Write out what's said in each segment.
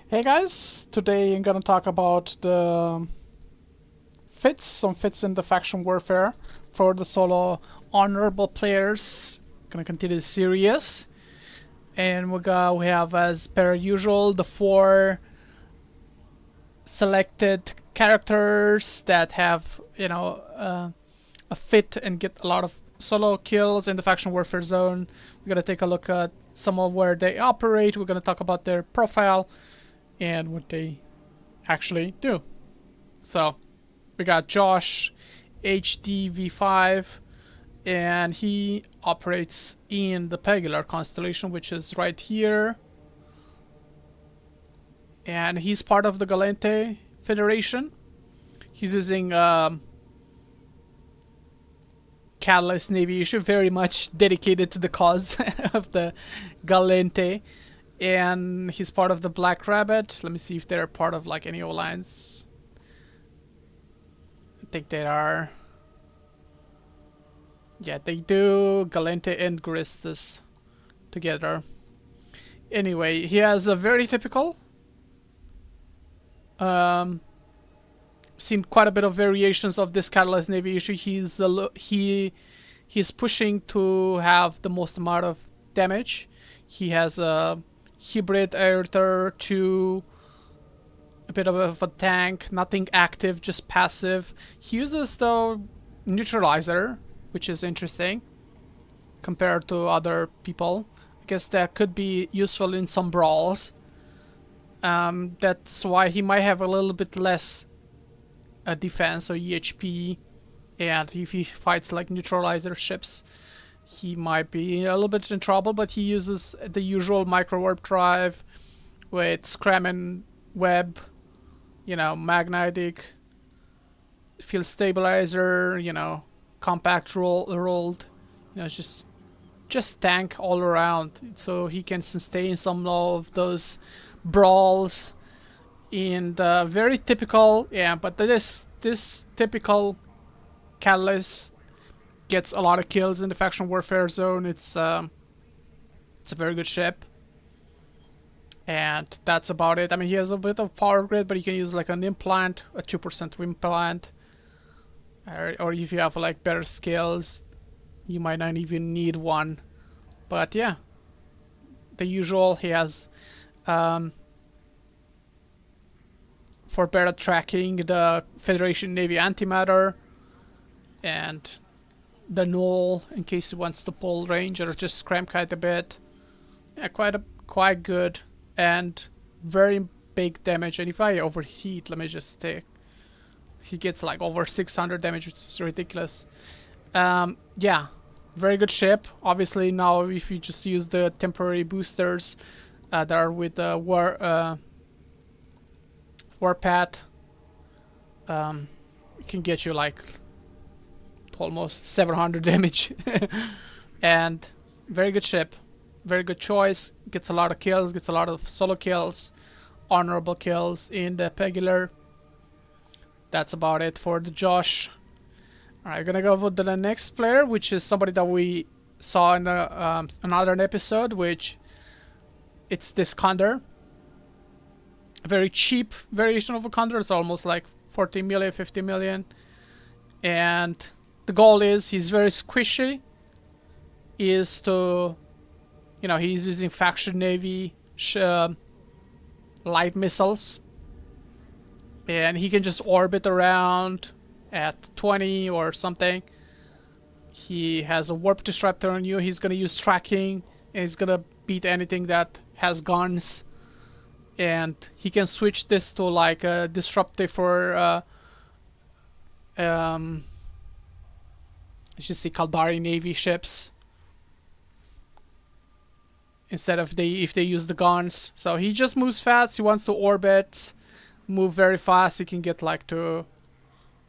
Hey guys, today I'm gonna talk about some fits in the faction warfare for the solo honorable players. Gonna continue the series, and we have as per usual the four selected characters that have a fit and get a lot of solo kills in the faction warfare zone. We're gonna take a look at some of where they operate. We're gonna talk about their profile and what they actually do. So we got Josh, HDV5, and he operates in the Pegular constellation, which is right here. And he's part of the Galente Federation. He's using Catalyst Navy issue, very much dedicated to the cause of the Galente. And he's part of the Black Rabbit. Let me see if they're part of like any alliance. I think they are. Yeah, they do. Galente and Gristus together. Anyway, he has a very typical. Seen quite a bit of variations of this Catalyst Navy issue. He's pushing to have the most amount of damage. He has a hybrid air 2, a bit of a tank, nothing active, just passive. He uses the neutralizer, which is interesting compared to other people. I guess that could be useful in some brawls. That's why he might have a little bit less defense or EHP, and if he fights like neutralizer ships, he might be a little bit in trouble. But he uses the usual micro warp drive with scram and web, magnetic field stabilizer, compact rolled, it's just tank all around, so he can sustain some of those brawls. And very typical, but this typical Catalyst gets a lot of kills in the faction warfare zone. It's a very good ship, and that's about it. I mean, he has a bit of power grid, but you can use like an implant, a 2% implant, or if you have like better skills, you might not even need one. But yeah, the usual. He has for better tracking the Federation Navy antimatter, and the null in case he wants to pull range or just scram kite a bit. Yeah, quite good and very big damage. And if I overheat, let me just take. He gets like over 600 damage, which is ridiculous. Yeah, very good ship. Obviously now if you just use the temporary boosters that are with the warpath, it can get you like almost 700 damage. And very good ship, very good choice. Gets a lot of kills, gets a lot of solo kills, honorable kills in the Pegular. That's about it for the Josh. Alright, gonna go with the next player, which is somebody that we saw in another episode, which it's this Condor. A very cheap variation of a Condor. It's almost like 40 million, 50 million. And the goal is, he's very squishy, is to, he's using faction navy light missiles, and he can just orbit around at 20 or something. He has a warp disruptor on you. He's gonna use tracking, and he's gonna beat anything that has guns. And he can switch this to like a disruptive for you should see Caldari Navy ships instead of if they use the guns. So he just moves fast. He wants to orbit, move very fast. He can get like to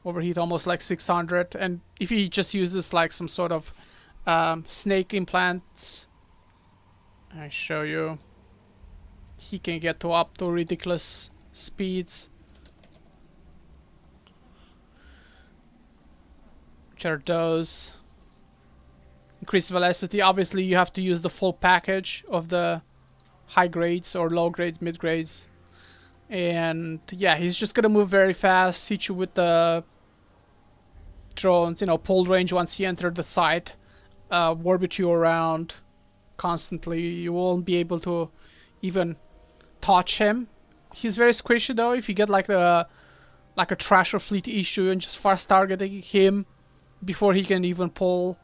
overheat almost like 600. And if he just uses like some sort of snake implants, I show you, he can get to up to ridiculous speeds. Which are those? Increased velocity. Obviously you have to use the full package of the high grades or low grades, mid grades. And yeah, he's just gonna move very fast, hit you with the drones, you know, pull range once he entered the site, orbit you around constantly. You won't be able to even touch him. He's very squishy though. If you get like a Thrasher Fleet Issue and just fast targeting him before he can even pull,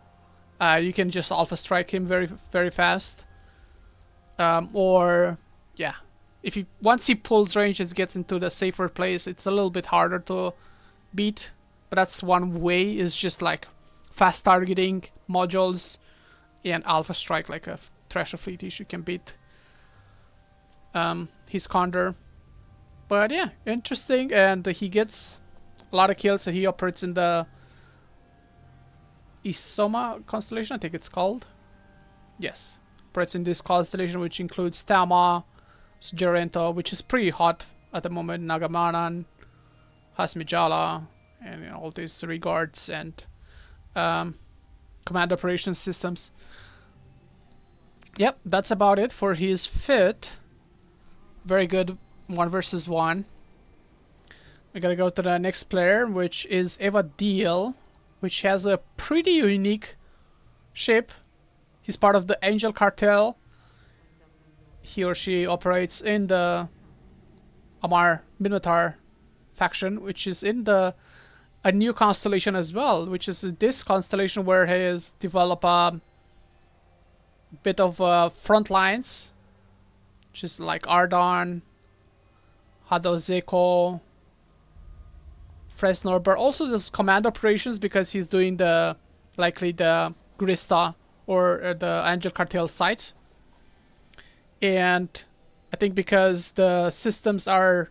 you can just alpha strike him very fast. Or yeah, if he once he pulls range and gets into the safer place, it's a little bit harder to beat. But that's one way, is just like fast targeting modules and alpha strike like a Thrasher Fleet Issue can beat his Condor. But yeah, interesting, and he gets a lot of kills. He operates in the Isoma constellation, I think it's called. Yes, operates in this constellation, which includes Tama, Jarento, which is pretty hot at the moment, Nagamanan, Hasmijala, and you know, all these regards and command operations systems. Yep, that's about it for his fit. Very good 1 versus 1. We gotta go to the next player, which is Eva Deal, which has a pretty unique ship. He's part of the Angel Cartel. He or she operates in the Amar Minotaur faction, which is in a new constellation as well, which is this constellation where he has developed a bit of front lines, which is like Ardon, Hadozeko, Fresnor, but also there's command operations because he's doing likely the Grista or the Angel Cartel sites. And I think because the systems are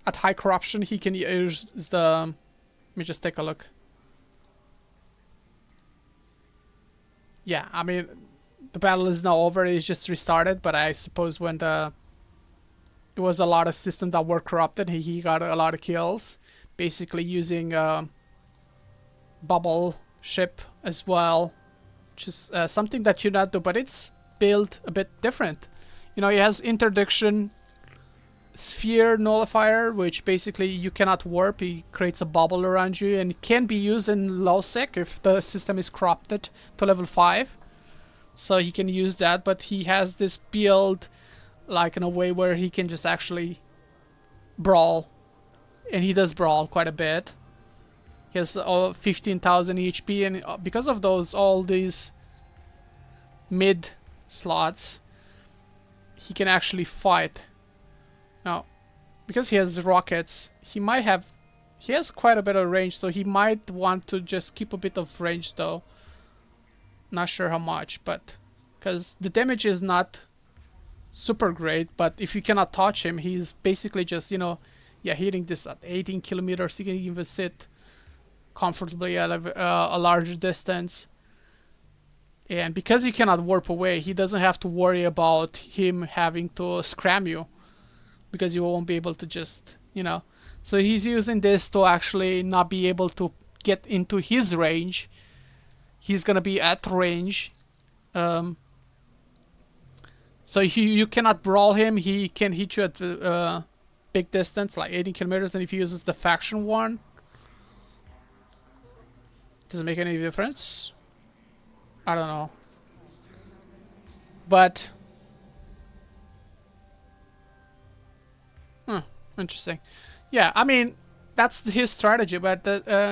at high corruption, he can use the... Let me just take a look. Yeah, I mean, the battle is now over. It's just restarted, but I suppose when it was a lot of systems that were corrupted, he got a lot of kills, basically using bubble ship as well, which is something that you not do, but it's built a bit different. You know, it has interdiction sphere nullifier, which basically you cannot warp. It creates a bubble around you, and it can be used in low sec if the system is corrupted to level 5. So he can use that, but he has this build like in a way where he can just actually brawl, and he does brawl quite a bit. He has 15,000 HP, and because of all these mid slots, he can actually fight. Now, because he has rockets, he has quite a bit of range, so he might want to just keep a bit of range though. Not sure how much, but because the damage is not super great, but if you cannot touch him, he's basically just, you know, yeah, hitting this at 18 kilometers. He can even sit comfortably at a larger distance. And because you cannot warp away, he doesn't have to worry about him having to scram you, because you won't be able to just, you know. So he's using this to actually not be able to get into his range. He's gonna be at range. So you cannot brawl him. He can hit you at big distance, like 18 kilometers. And if he uses the faction one, does it make any difference? I don't know. But interesting. Yeah, I mean, that's his strategy, but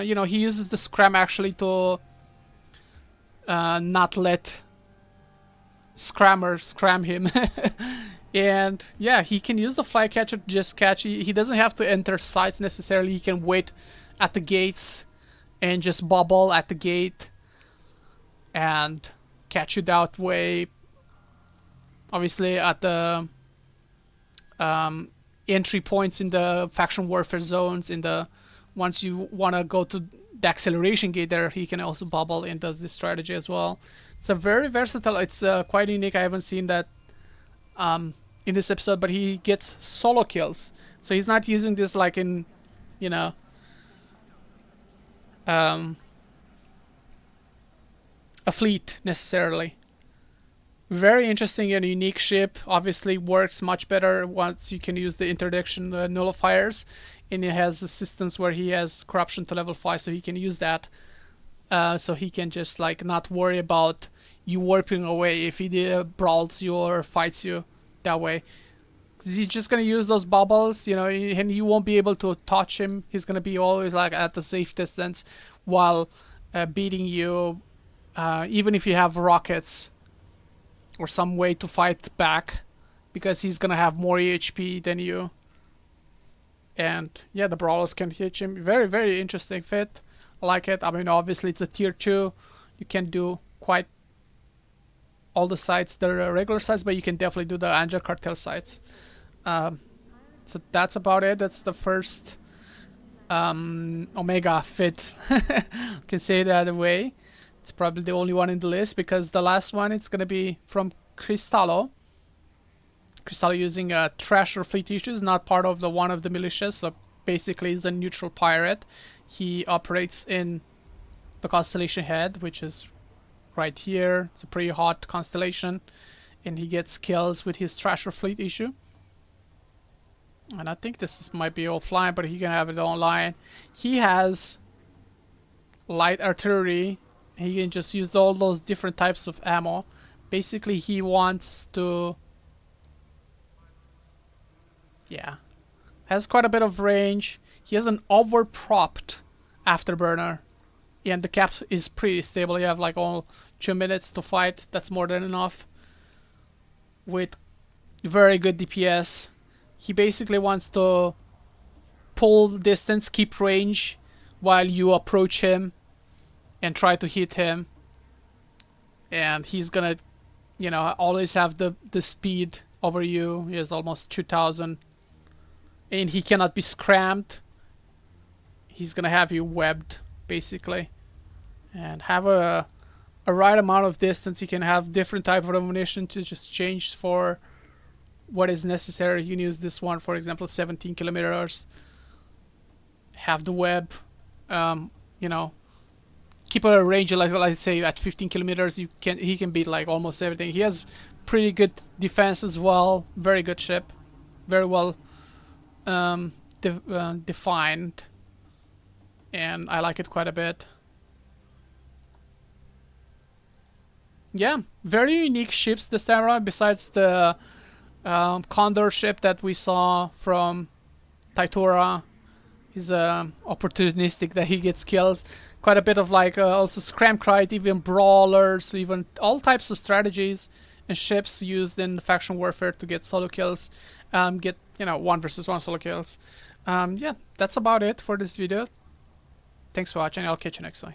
you know, he uses the scram actually to not let Scrammer scram him. And yeah, he can use the Flycatcher to just catch. He doesn't have to enter sites necessarily. He can wait at the gates and just bubble at the gate and catch you that way. Obviously at the entry points in the faction warfare zones, once you want to go to the acceleration gate there, he can also bubble and does this strategy as well. It's a very versatile, it's quite unique. I haven't seen that in this episode, but he gets solo kills. So he's not using this like in, you know, a fleet necessarily. Very interesting and unique ship. Obviously works much better once you can use the interdiction nullifiers, and it has assistance where he has corruption to level 5, so he can use that. So he can just like not worry about you warping away if he brawls you or fights you that way. 'Cause he's just gonna use those bubbles, you know, and you won't be able to touch him. He's gonna be always like at the safe distance while beating you, even if you have rockets or some way to fight back, because he's gonna have more HP than you. And yeah, the brawlers can hit him. Very, very interesting fit. I like it. I mean, obviously it's a tier 2. You can't do quite all the sites that are regular sites, but you can definitely do the Angel Cartel sites. So that's about it. That's the first Omega fit. Can say it that way. It's probably the only one in the list, because the last one, it's gonna be from Cristallo. Cristallo using a Thrasher Fleet Issue, is not part of the one of the militias, so basically he's a neutral pirate. He operates in the constellation Head, which is right here. It's a pretty hot constellation, and he gets kills with his Thrasher Fleet Issue. And I think might be offline, but he can have it online. He has light artillery. He can just use all those different types of ammo. Basically, he wants to... yeah. Has quite a bit of range. He has an overpropped afterburner. And the cap is pretty stable. You have like all 2 minutes to fight. That's more than enough. With very good DPS. He basically wants to pull distance, keep range, while you approach him and try to hit him. And he's gonna, you know, always have the speed over you. He has almost 2000. And he cannot be scrammed. He's gonna have you webbed, basically. And have a right amount of distance. You can have different type of ammunition to just change for what is necessary. You can use this one, for example, 17 kilometers. Have the web, you know, keep a range, like let's say at 15 kilometers. He can beat like almost everything. He has pretty good defense as well. Very good ship, very well defined, and I like it quite a bit. Yeah, very unique ships this time around. Besides the Condor ship that we saw from Taitora, is opportunistic that he gets kills. Quite a bit of like also Scramkite, even brawlers, even all types of strategies and ships used in faction warfare to get solo kills. Get, you know, 1 versus 1 solo kills. Yeah, that's about it for this video. Thanks for watching. I'll catch you next time.